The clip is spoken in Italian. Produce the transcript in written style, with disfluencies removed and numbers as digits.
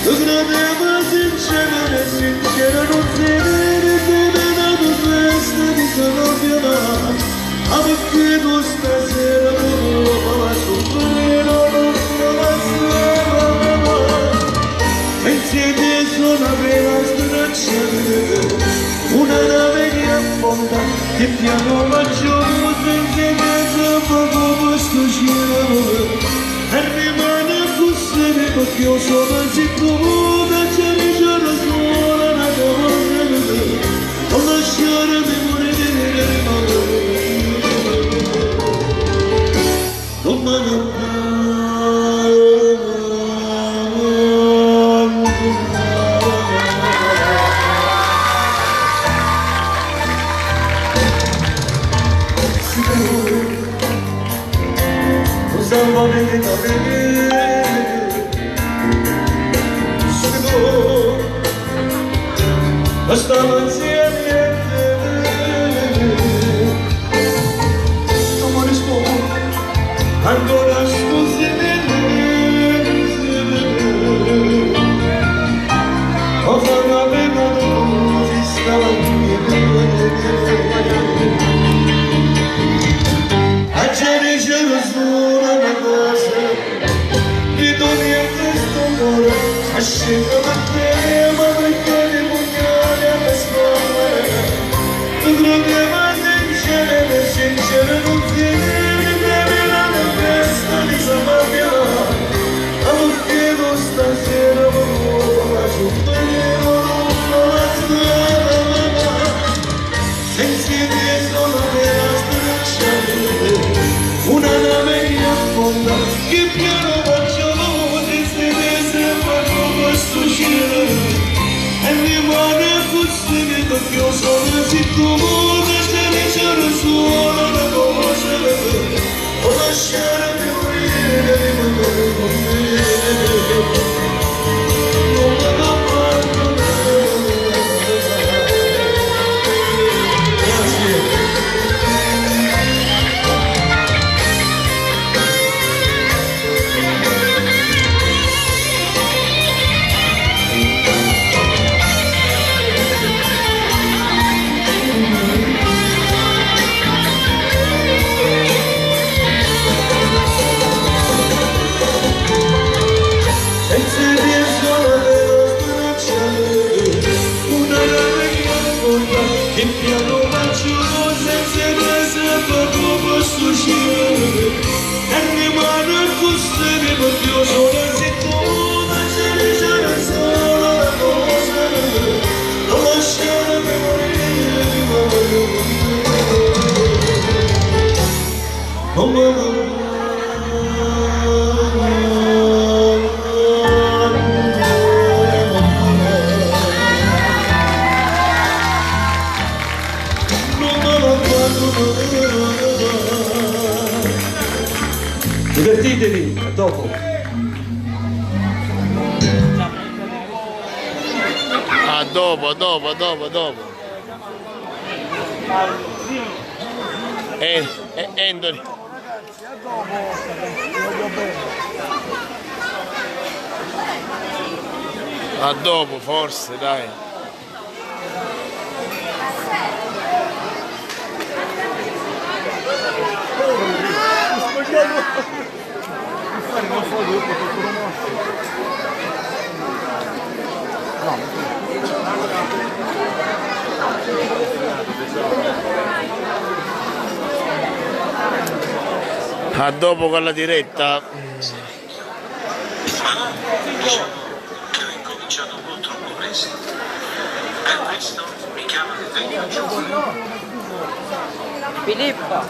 Credeva sincera, sincera non tenere come la tua festa di Sanofiana. Ma perché tu stasera non la soffrire, non la sera. Pensiete sono appena stracciata, una nave che affonda, che piano maggiore, senza casa poco posto cielo. E rimane fosse perché io sono sicura, c'è il giorno sola, una cosa non lasciarmi morire, non me ne stavo insieme, non mi rispondo, ancora scusi ho fatto una pena così stava a giorni c'era solo una cosa, che non niente sto amore, a scelta per te, ma perché ne Credeva sincera non tiene bene la festa di Sanofiana. Ma perché non stasera la soffrire, non la strada. Pensieri sono per stracciare, una nave che affonda, che piano facciamo di se ne sembra come questo cielo. E rimane fosse perché io sono sicuro, c'è il giorno solo una cosa, non lasciarmi morire, rimanere con me. Non me lo abbandonare. Grazie. Che piano faccio senza casa poco posto uscire e rimane fosse perché io sono sicura c'è solo una cosa non lasciarmi morire non me divertitevi, a dopo. A dopo. Anthony. A dopo, forse, dai. A dopo con la diretta. Diciamo che ho incominciato un po' troppo presto. Per questo mi chiamano il vecchio Giovanni. Filippo!